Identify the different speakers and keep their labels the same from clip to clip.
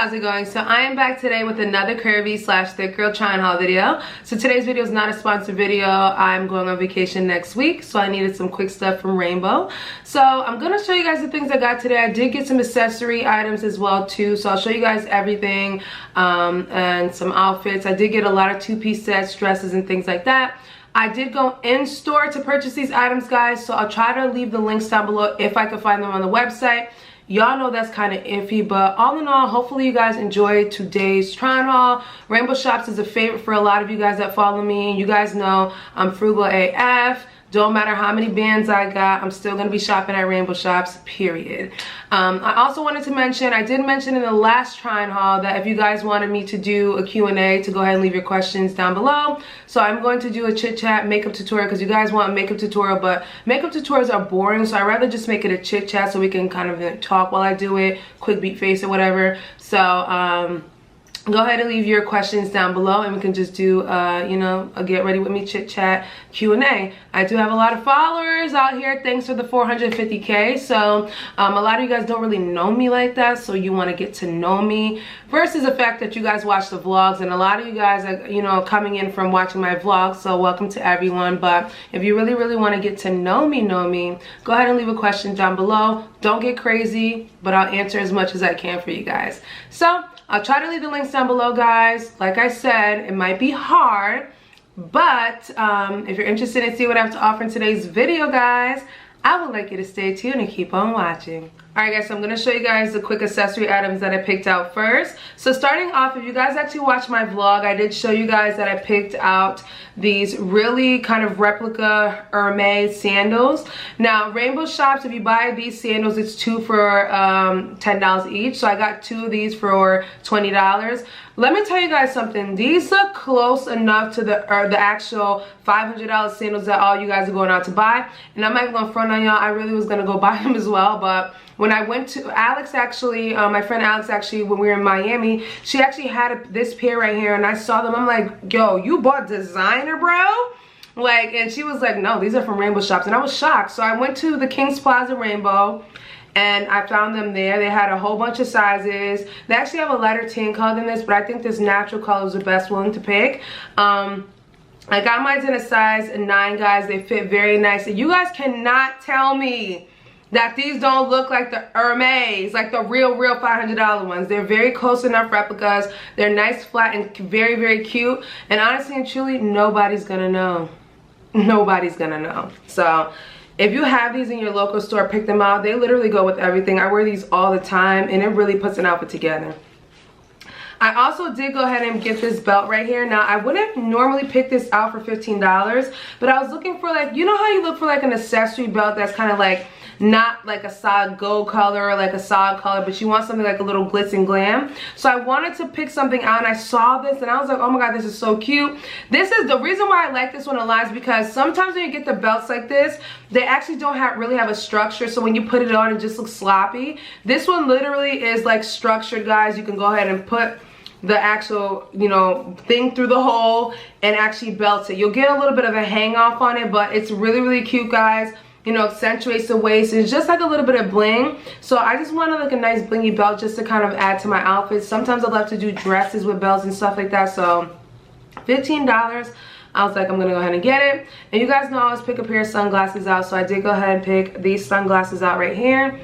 Speaker 1: how's it going? So I am back today with another curvy slash thick girl try on haul video. So today's video is not a sponsored video. I'm going on vacation next week, so I needed some quick stuff from Rainbow. So I'm gonna show you guys the things I got today. I did get some accessory items as well too, so I'll show you guys everything and some outfits. I did get a lot of two-piece sets, dresses, and things like that. I did go in store to purchase these items, guys, so I'll try to leave the links down below if I can find them on the website. Y'all know that's kind of iffy, but all in all, hopefully you guys enjoyed today's try on haul. Rainbow Shops is a favorite for a lot of you guys that follow me. You guys know I'm frugal AF. Don't matter how many bands I got, I'm still going to be shopping at Rainbow Shops, period. I also wanted to mention, I did mention in the last try on haul that if you guys wanted me to do a Q&A, to go ahead and leave your questions down below. So I'm going to do a chit chat makeup tutorial because you guys want a makeup tutorial, but makeup tutorials are boring, so I'd rather just make it a chit chat so we can kind of talk while I do it, quick beat face or whatever. So go ahead and leave your questions down below and we can just do you know, a get ready with me chit chat Q&A. I do have a lot of followers out here, thanks for the 450k. So a lot of you guys don't really know me like that, so you want to get to know me versus the fact that you guys watch the vlogs, and a lot of you guys are, you know, coming in from watching my vlogs, so welcome to everyone. But if you really want to get to know me, go ahead and leave a question down below. Don't get crazy, but I'll answer as much as I can for you guys. So I'll try to leave the links down below, guys. Like I said, it might be hard, but if you're interested in seeing what I have to offer in today's video, guys, I would like you to stay tuned and keep on watching. Alright guys, so I'm going to show you guys the quick accessory items that I picked out first. So starting off, if you guys actually watched my vlog, I did show you guys that I picked out these really kind of replica Hermes sandals. Now, Rainbow Shops, if you buy these sandals, it's two for $10 each. So I got two of these for $20. Let me tell you guys something. These look close enough to the actual $500 sandals that all you guys are going out to buy. And I'm not even going to front on y'all. I really was going to go buy them as well, but when I went to Alex, actually, my friend Alex, actually, when we were in Miami, she actually had this pair right here, and I saw them. I'm like, yo, you bought designer, bro? Like, and she was like, no, these are from Rainbow Shops, and I was shocked. So I went to the Kings Plaza Rainbow, and I found them there. They had a whole bunch of sizes. They actually have a lighter tan color than this, but I think this natural color was the best one to pick. I got mine in a size 9, guys. They fit very nicely. You guys cannot tell me that these don't look like the Hermes, like the real $500 ones. They're very close enough replicas. They're nice, flat, and very cute. And honestly and truly, nobody's gonna know. Nobody's gonna know. So if you have these in your local store, pick them out. They literally go with everything. I wear these all the time, and it really puts an outfit together. I also did go ahead and get this belt right here. Now, I wouldn't normally pick this out for $15, but I was looking for, like, you know how you look for like an accessory belt that's kind of like not like a solid gold color or like a solid color, but you want something like a little glitz and glam. So I wanted to pick something out, and I saw this and I was like, oh my god, this is so cute. This is the reason why I like this one a lot, is because sometimes when you get the belts like this, they actually don't really have a structure, so when you put it on, it just looks sloppy. This one literally is like structured, guys. You can go ahead and put the actual, you know, thing through the hole and actually belt it. You'll get a little bit of a hang off on it, but it's really cute, guys. You know, accentuates the waist. It's just like a little bit of bling. So I just wanted like a nice blingy belt just to kind of add to my outfits. Sometimes I love to do dresses with belts and stuff like that. So $15. I was like, I'm gonna go ahead and get it. And you guys know I always pick a pair of sunglasses out, so I did go ahead and pick these sunglasses out right here.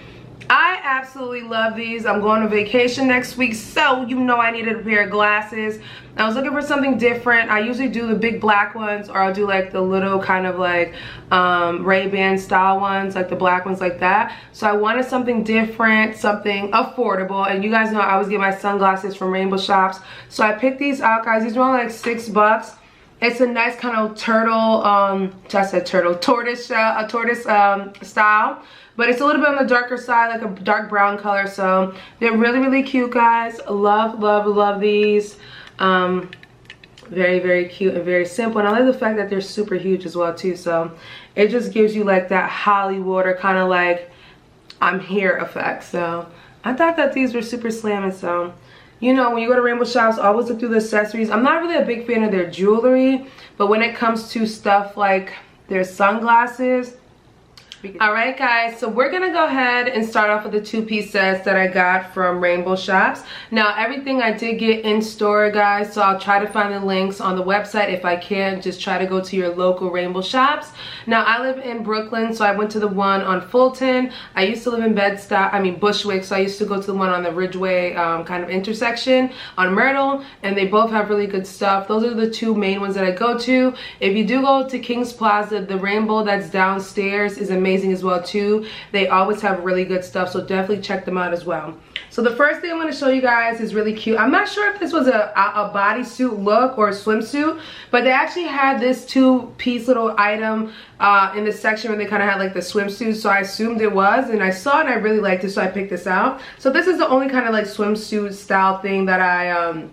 Speaker 1: I absolutely love these. I'm going on vacation next week, so you know I needed a pair of glasses. I was looking for something different. I usually do the big black ones, or I'll do like the little kind of like Ray-Ban style ones, like the black ones like that. So I wanted something different, something affordable, and you guys know I always get my sunglasses from Rainbow Shops. So I picked these out, guys. These were only like $6. It's a nice kind of turtle, tortoise style. But it's a little bit on the darker side, like a dark brown color. So they're really cute, guys. Love these. Very cute and very simple. And I like the fact that they're super huge as well too. So it just gives you like that Hollywood or kind of like I'm here effect. So I thought that these were super slamming. So, you know, when you go to Rainbow Shops, always look through the accessories. I'm not really a big fan of their jewelry, but when it comes to stuff like their sunglasses, All right, guys, so we're gonna go ahead and start off with the two-piece sets that I got from Rainbow Shops. Now, everything I did get in store, guys, so I'll try to find the links on the website. If I can, just try to go to your local Rainbow Shops. Now, I live in Brooklyn, so I went to the one on Fulton. I used to live in Bushwick, so I used to go to the one on the Ridgeway kind of intersection on Myrtle, and they both have really good stuff. Those are the two main ones that I go to. If you do go to Kings Plaza, the Rainbow that's downstairs is amazing as well too. They always have really good stuff, so definitely check them out as well. So the first thing I'm going to show you guys is really cute. I'm not sure if this was a bodysuit look or a swimsuit, but they actually had this two-piece little item in the section where they kind of had like the swimsuit, so I assumed it was, and I saw it and I really liked it, so I picked this out. So this is the only kind of like swimsuit style thing that I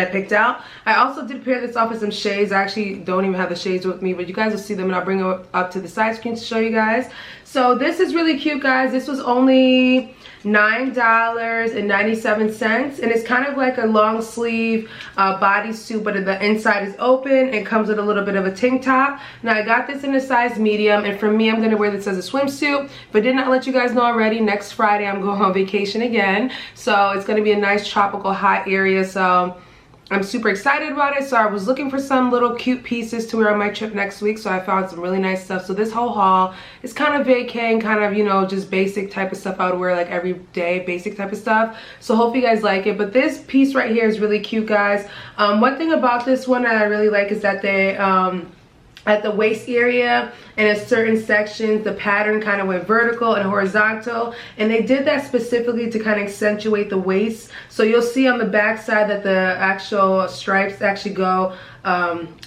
Speaker 1: picked out. I also did pair this off with some shades. I actually don't even have the shades with me, but you guys will see them, and I'll bring them up to the side screen to show you guys. So this is really cute, guys. This was only $9.97, and it's kind of like a long sleeve bodysuit, but the inside is open. It comes with a little bit of a tank top. Now I got this in a size medium, and for me, I'm gonna wear this as a swimsuit. But did not let you guys know already, next Friday I'm going on vacation again, so it's gonna be a nice tropical hot area, so I'm super excited about it. So I was looking for some little cute pieces to wear on my trip next week, so I found some really nice stuff. So this whole haul is kind of vacay and kind of, you know, just basic type of stuff I would wear like every day, basic type of stuff. So hope you guys like it. But this piece right here is really cute, guys. One thing about this one that I really like is that they at the waist area and in certain sections the pattern kind of went vertical and horizontal, and they did that specifically to kind of accentuate the waist. So you'll see on the back side that the actual stripes actually go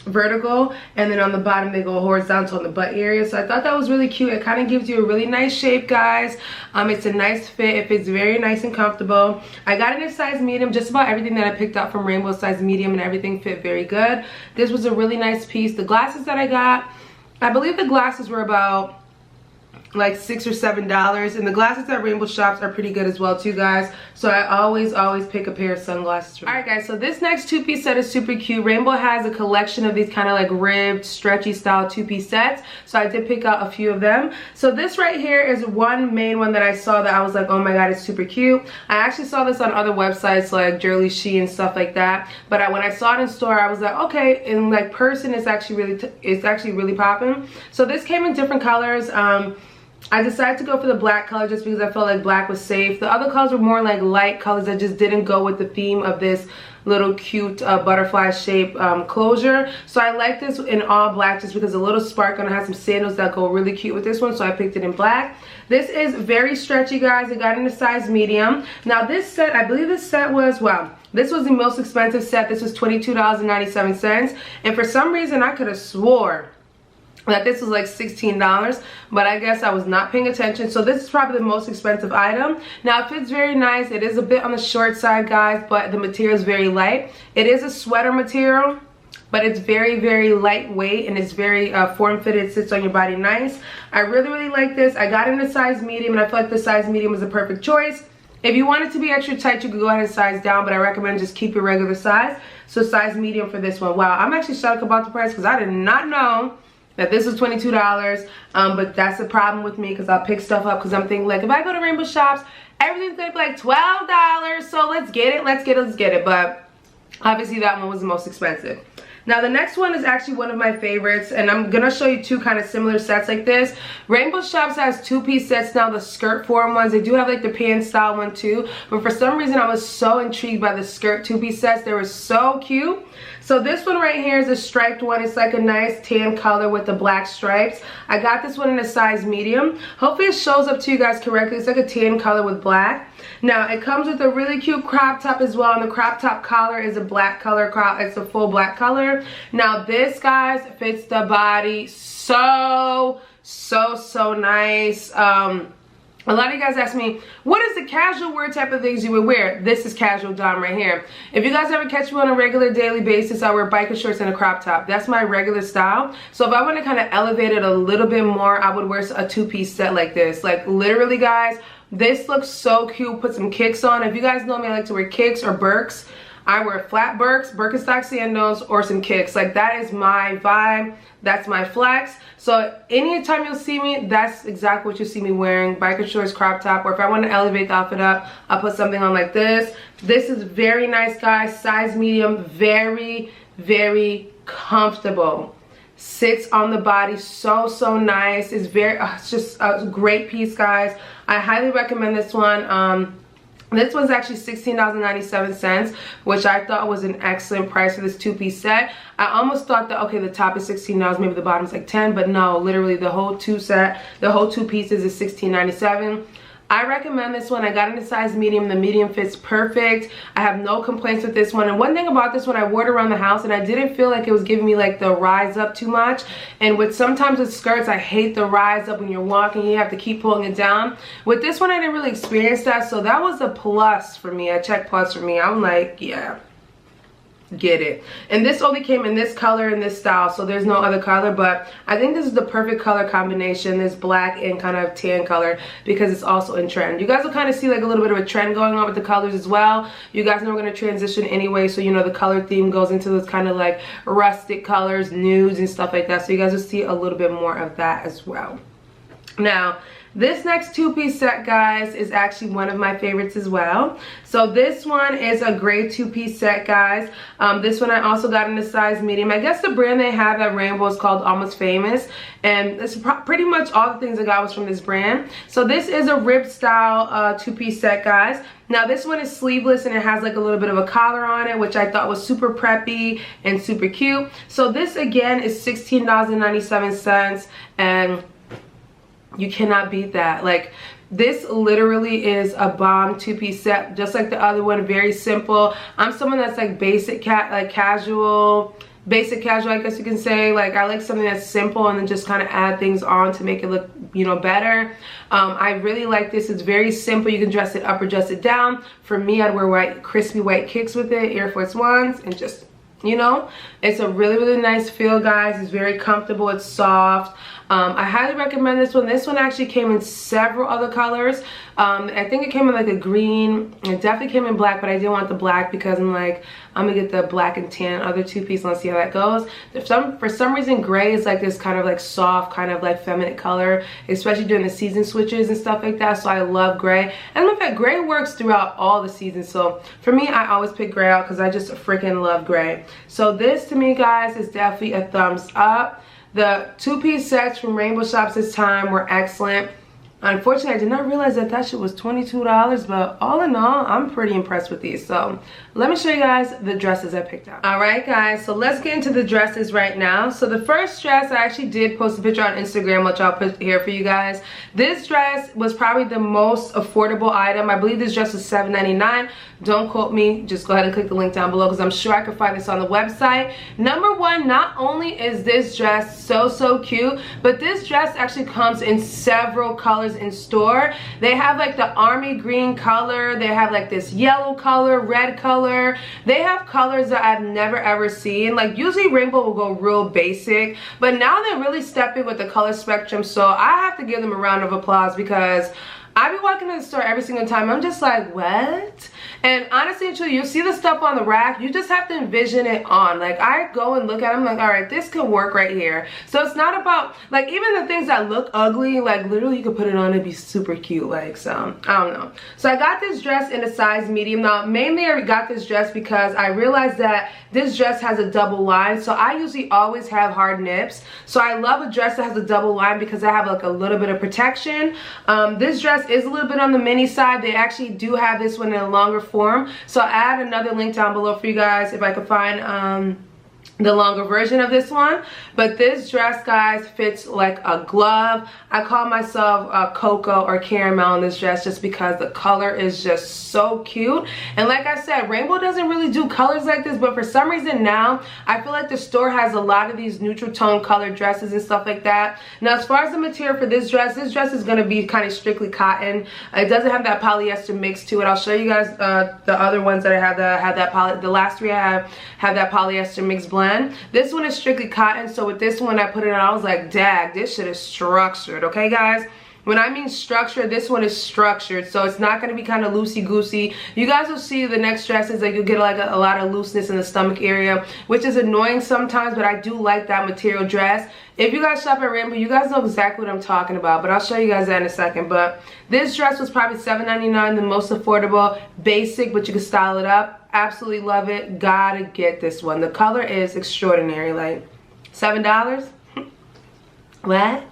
Speaker 1: vertical, and then on the bottom they go horizontal in the butt area. So I thought that was really cute. It kind of gives you a really nice shape, guys. It's a nice fit. It fits very nice and comfortable. I got it in a size medium. Just about everything that I picked out from Rainbow size medium, and everything fit very good. This was a really nice piece. The glasses that I got, I believe the glasses were about like $6 or $7, and the glasses at Rainbow Shops are pretty good as well too, guys. So I always pick a pair of sunglasses. All right, guys, so this next two-piece set is super cute. Rainbow has a collection of these kind of like ribbed, stretchy style two-piece sets, so I did pick out a few of them. So this right here is one main one that I saw that I was like, oh my god, it's super cute. I actually saw this on other websites like Jerly She and stuff like that, but when I saw it in store, I was like, okay, in like person it's actually really popping. So this came in different colors. I decided to go for the black color just because I felt like black was safe. The other colors were more like light colors that just didn't go with the theme of this little cute butterfly shape closure. So I like this in all black just because a little spark, and I have some sandals that go really cute with this one, so I picked it in black. This is very stretchy, guys. I got it in a size medium. Now this set, I believe this set was, wow, this was the most expensive set. This was $22.97, and for some reason I could have swore that this was like $16, but I guess I was not paying attention. So this is probably the most expensive item. Now it fits very nice. It is a bit on the short side, guys, but the material is very light. It is a sweater material, but it's very lightweight, and it's very form-fitted. It sits on your body nice. I really like this. I got it in a size medium, and I feel like the size medium is a perfect choice. If you want it to be extra tight, you could go ahead and size down, but I recommend just keep your regular size. So size medium for this one. Wow, I'm actually shocked about the price because I did not know that this was $22, but that's the problem with me because I'll pick stuff up because I'm thinking like, if I go to Rainbow Shops, everything's gonna be like $12, so let's get it, but obviously that one was the most expensive. Now the next one is actually one of my favorites, and I'm gonna show you two kind of similar sets like this. Rainbow Shops has two-piece sets now, the skirt form ones. They do have like the pants style one too, but for some reason I was so intrigued by the skirt two-piece sets. They were so cute. So this one right here is a striped one. It's like a nice tan color with the black stripes. I got this one in a size medium. Hopefully it shows up to you guys correctly. It's like a tan color with black. Now it comes with a really cute crop top as well, and the crop top collar is a black color. It's a full black color. Now this, guys, fits the body so nice. A lot of you guys ask me, what is the casual wear type of things you would wear? This is casual Dom right here. If you guys ever catch me on a regular daily basis, I wear biker shorts and a crop top. That's my regular style. So if I want to kind of elevate it a little bit more, I would wear a two-piece set like this. Like literally, guys, this looks so cute. Put some kicks on. If you guys know me, I like to wear kicks or Birks. I wear flat Birkenstock sandals, or some kicks. Like, that is my vibe. That's my flex. So anytime you'll see me, that's exactly what you see me wearing. Biker shorts, crop top, or if I want to elevate the outfit up, I'll put something on like this. This is very nice, guys. Size medium, very, very comfortable. Sits on the body so nice. It's very it's just a great piece, guys. I highly recommend this one. This one's actually $16.97, which I thought was an excellent price for this two-piece set. I almost thought that, okay, the top is $16, maybe the bottom's like $10, but no, literally the whole two pieces is $16.97. I recommend this one. I got in a size medium. The medium fits perfect. I have no complaints with this one. And one thing about this one, I wore it around the house and I didn't feel like it was giving me like the rise up too much. And sometimes with skirts, I hate the rise up when you're walking. You have to keep pulling it down. With this one, I didn't really experience that. So that was a plus for me. I checked plus for me. I'm like, yeah, get it. And this only came in this color and this style, so there's no other color, but I think this is the perfect color combination, this black and kind of tan color, because it's also in trend. You guys will kind of see like a little bit of a trend going on with the colors as well. You guys know we're going to transition anyway, so you know the color theme goes into this kind of like rustic colors, nudes and stuff like that, so you guys will see a little bit more of that as well. Now, this next two-piece set, guys, is actually one of my favorites as well. So this one is a gray two-piece set, guys. This one I also got in a size medium. I guess the brand they have at Rainbow is called Almost Famous. And it's pretty much all the things I got was from this brand. So this is a rib style two-piece set, guys. Now this one is sleeveless and it has like a little bit of a collar on it, which I thought was super preppy and super cute. So this again is $16.97, and you cannot beat that. Like, this literally is a bomb two-piece set, just like the other one. Very simple. I'm someone that's like casual, I guess you can say. Like, I like something that's simple and then just kind of add things on to make it look, you know, better. I really like this. It's very simple. You can dress it up or dress it down. For me, I'd wear crispy white kicks with it, Air Force Ones, and just, you know, it's a really nice feel, guys. It's very comfortable. It's soft. I highly recommend this one. This one actually came in several other colors. I think it came in like a green. It definitely came in black, but I didn't want the black because I'm like, I'm gonna get the black and tan other two-piece and let's see how that goes. For some reason, gray is like this kind of like soft, kind of like feminine color, especially during the season switches and stuff like that. So I love gray. And in fact, gray works throughout all the seasons. So for me, I always pick gray out because I just freaking love gray. So this to me, guys, is definitely a thumbs up. The two-piece sets from Rainbow Shops this time were excellent. Unfortunately, I did not realize that that shit was $22, but all in all, I'm pretty impressed with these. So let me show you guys the dresses I picked out. All right, guys, so let's get into the dresses right now. So the first dress, I actually did post a picture on Instagram, which I'll put here for you guys. This dress was probably the most affordable item. I believe this dress was $7.99. Don't quote me, just go ahead and click the link down below because I'm sure I could find this on the website. Number one, not only is this dress so cute, but this dress actually comes in several colors in store. They have like the army green color, they have like this yellow color, red color. They have colors that I've never ever seen. Like, usually Rainbow will go real basic, but now they're really stepping with the color spectrum, so I have to give them a round of applause because I be walking in the store every single time. I'm just like, what? And honestly and truly, you'll see the stuff on the rack. You just have to envision it on. Like, I go and look at them like, all right, this could work right here. So it's not about, like, even the things that look ugly, like, literally you could put it on and be super cute. Like, so, I don't know. So I got this dress in a size medium. Now, mainly I got this dress because I realized that this dress has a double line. So I usually always have hard nips. So I love a dress that has a double line because I have, like, a little bit of protection. This dress is a little bit on the mini side. They actually do have this one in a longer form, so I'll add another link down below for you guys if I could find the longer version of this one. But this dress, guys, fits like a glove. I call myself Cocoa or Caramel in this dress just because the color is just so cute. And like I said, Rainbow doesn't really do colors like this, but for some reason now I feel like the store has a lot of these neutral tone colored dresses and stuff like that. Now, as far as the material for this dress is going to be kind of strictly cotton. It doesn't have that polyester mix to it. I'll show you guys the other ones that I have that have that the last three I have that polyester mix blend. This one is strictly cotton, so with this one I put it on, I was like, dag, this shit is structured, okay guys? When I mean structured, this one is structured, so it's not going to be kind of loosey-goosey. You guys will see the next dresses, like you'll get like a lot of looseness in the stomach area, which is annoying sometimes, but I do like that material dress. If you guys shop at Rainbow, you guys know exactly what I'm talking about, but I'll show you guys that in a second. But this dress was probably $7.99, the most affordable, basic, but you can style it up. Absolutely love it. Gotta get this one. The color is extraordinary. Like $7? What?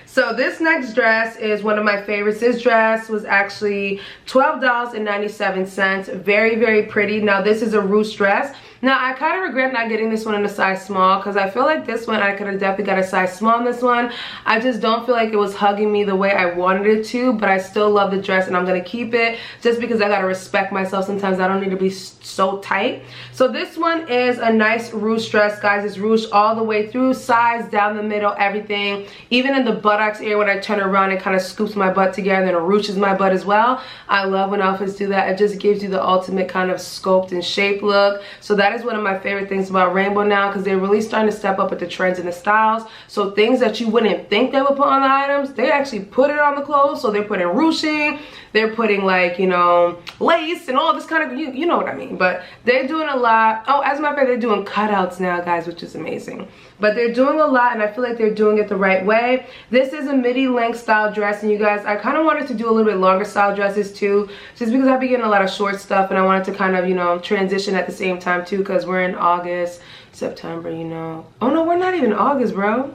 Speaker 1: So this next dress is one of my favorites. This dress was actually $12.97. Very, very pretty. Now this is a ruche dress. Now I kind of regret not getting this one in a size small, because I feel like this one I could have definitely got a size small in this one. I just don't feel like it was hugging me the way I wanted it to, but I still love the dress and I'm going to keep it just because I got to respect myself. Sometimes I don't need to be so tight. So this one is a nice ruche dress, guys. It's ruche all the way through, sides, down the middle, everything. Even in the buttocks area, when I turn around, it kind of scoops my butt together and it ruches my butt as well. I love when outfits do that. It just gives you the ultimate kind of sculpt and shape look. So that is one of my favorite things about Rainbow now, because they're really starting to step up with the trends and the styles. So things that you wouldn't think they would put on the items, they actually put it on the clothes. So they're putting ruching, they're putting like, you know, lace and all this kind of, you know what I mean. But they're doing a lot. Oh, as a matter of fact, they're doing cutouts now, guys, which is amazing. But they're doing a lot, and I feel like they're doing it the right way. This is a midi length style dress, and you guys, I kind of wanted to do a little bit longer style dresses too, just because I've been getting a lot of short stuff, and I wanted to kind of, you know, transition at the same time too, because we're in August, September, you know. Oh no, we're not even August, bro.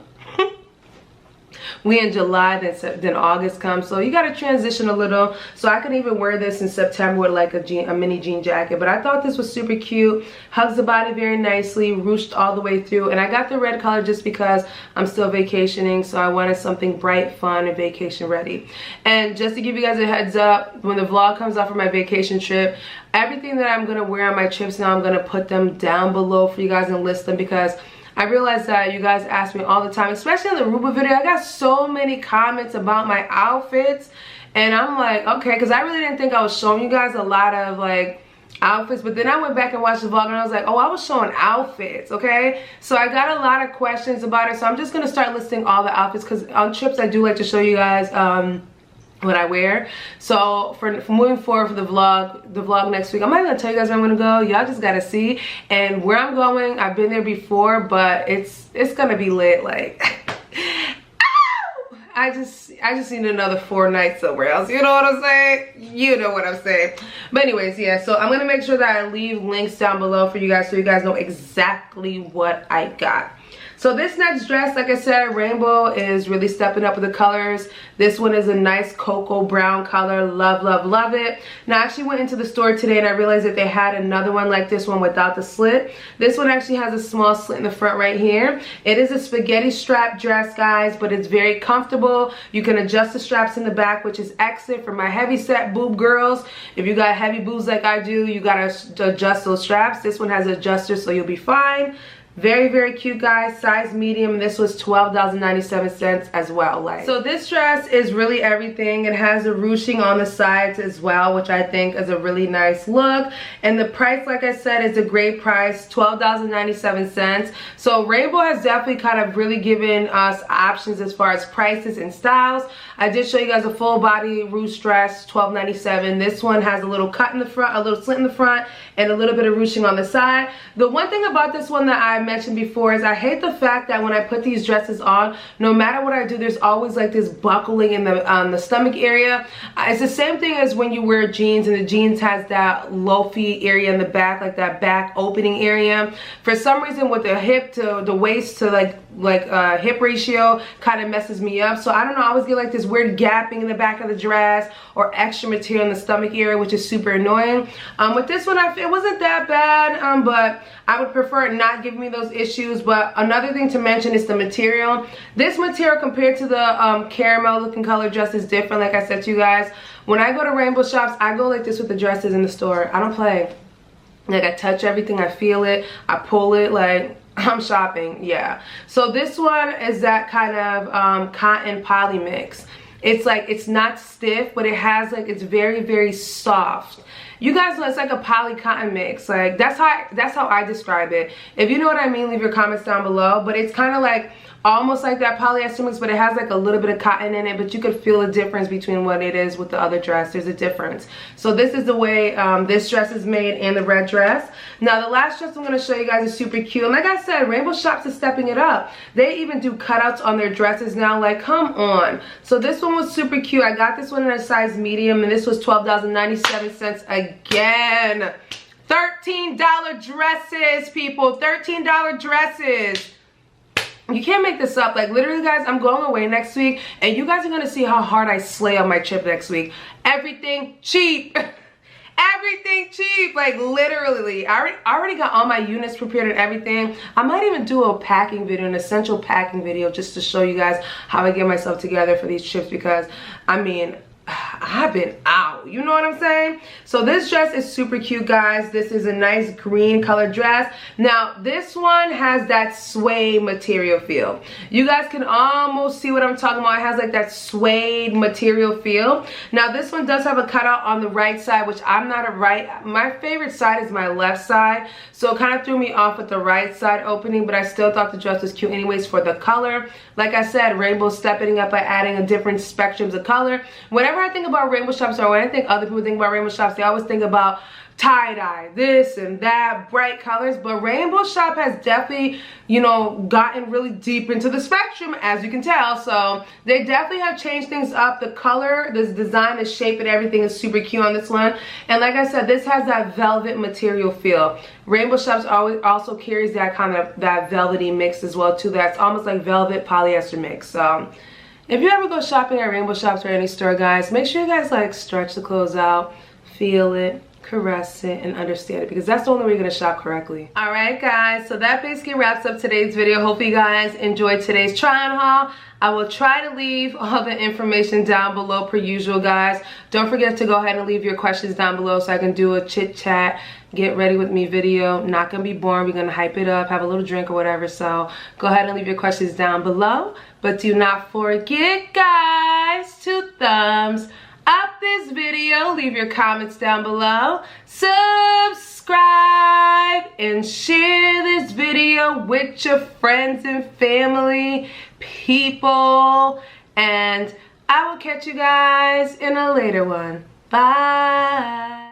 Speaker 1: We in July, then August comes, so you got to transition a little. So I could even wear this in September with like a mini jean jacket, but I thought this was super cute. Hugs the body very nicely, ruched all the way through, and I got the red color just because I'm still vacationing, so I wanted something bright, fun, and vacation ready. And just to give you guys a heads up, when the vlog comes out for my vacation trip, everything that I'm gonna wear on my trips now, I'm gonna put them down below for you guys and list them, because I realized that you guys ask me all the time, especially in the Ruba video. I got so many comments about my outfits, and I'm like, okay, because I really didn't think I was showing you guys a lot of like outfits, but then I went back and watched the vlog and I was like, oh, I was showing outfits, okay? So I got a lot of questions about it, so I'm just gonna start listing all the outfits, because on trips I do like to show you guys what I wear. So for moving forward for the vlog next week, I'm not gonna tell you guys where I'm gonna go. Y'all just gotta see. And where I'm going, I've been there before, but it's gonna be lit. Like I just need another 4 nights somewhere else. You know what I'm saying? You know what I'm saying. But anyways, yeah, so I'm gonna make sure that I leave links down below for you guys, so you guys know exactly what I got. So this next dress, like I said, Rainbow is really stepping up with the colors. This one is a nice cocoa brown color. Love, love, love it. Now I actually went into the store today and I realized that they had another one like this one without the slit. This one actually has a small slit in the front right here. It is a spaghetti strap dress, guys, but it's very comfortable. You can adjust the straps in the back, which is excellent for my heavy set boob girls. If you got heavy boobs like I do, you gotta adjust those straps. This one has an adjuster, so you'll be fine. Very, very cute, guys. Size medium. This was $12.97 as well. Like, so this dress is really everything. It has a ruching on the sides as well, which I think is a really nice look. And the price, like I said, is a great price, $12.97. So Rainbow has definitely kind of really given us options as far as prices and styles. I did show you guys a full body ruche dress, $12.97. This one has a little cut in the front, a little slit in the front, and a little bit of ruching on the side. The one thing about this one that I mentioned before is I hate the fact that when I put these dresses on, no matter what I do, there's always like this buckling in the stomach area. It's the same thing as when you wear jeans, and the jeans has that loafy area in the back, like that back opening area. For some reason, with the hip to the waist to like hip ratio kind of messes me up. So I don't know, I always get like this weird gapping in the back of the dress or extra material in the stomach area, which is super annoying. With this one, it wasn't that bad, but I would prefer it not giving me those issues. But another thing to mention is the material. This material compared to the caramel looking color dress is different. Like I said to you guys, when I go to Rainbow shops, I go like this with the dresses in the store. I don't play. Like, I touch everything, I feel it, I pull it, like I'm shopping. Yeah, so this one is that kind of cotton poly mix. It's like, it's not stiff, but it has like, it's very, very soft. You guys know it's like a poly cotton mix. Like that's how I describe it. If you know what I mean, leave your comments down below. But it's kind of like almost like that polyester mix, but it has like a little bit of cotton in it, but you could feel a difference between what it is with the other dress. There's a difference. So this is the way this dress is made, and the red dress. Now the last dress I'm going to show you guys is super cute, and like I said, Rainbow Shops is stepping it up. They even do cutouts on their dresses now, like come on. So this one was super cute. I got this one in a size medium, and this was $12.97 again. $13 dresses, people. $13 dresses. You can't make this up. Like literally, guys, I'm going away next week, and you guys are gonna see how hard I slay on my trip next week. Everything cheap. Everything cheap. Like literally, I already got all my units prepared and everything. I might even do a packing video, an essential packing video, just to show you guys how I get myself together for these trips, because I mean, I've been out, you know what I'm saying? So this dress is super cute, guys. This is a nice green color dress. Now this one has that suede material feel. You guys can almost see what I'm talking about. It has like that suede material feel. Now this one does have a cutout on the right side, which I'm not a right. My favorite side is my left side, so it kind of threw me off with the right side opening, but I still thought the dress was cute anyways for the color. Like I said, Rainbow's stepping up by adding a different spectrums of color. Whenever I think about Rainbow Shops, or when I think other people think about Rainbow Shops, they always think about tie-dye, this and that, bright colors. But Rainbow Shop has definitely, you know, gotten really deep into the spectrum, as you can tell. So they definitely have changed things up. The color, this design, the shape, and everything is super cute on this one. And like I said, this has that velvet material feel. Rainbow Shops also carries that kind of that velvety mix as well too. That's almost like velvet polyester mix. So if you ever go shopping at Rainbow Shops or any store, guys, make sure you guys like stretch the clothes out, feel it, caress it, and understand it, because that's the only way you're gonna shop correctly. All right, guys, so that basically wraps up today's video. Hope you guys enjoyed today's try-on haul. I will try to leave all the information down below per usual, guys. Don't forget to go ahead and leave your questions down below so I can do a chit chat, get ready with me video. Not gonna be boring. We're gonna hype it up, have a little drink or whatever. So go ahead and leave your questions down below. But do not forget, guys, to thumbs up this video, leave your comments down below, subscribe, and share this video with your friends and family, people, and I will catch you guys in a later one. Bye.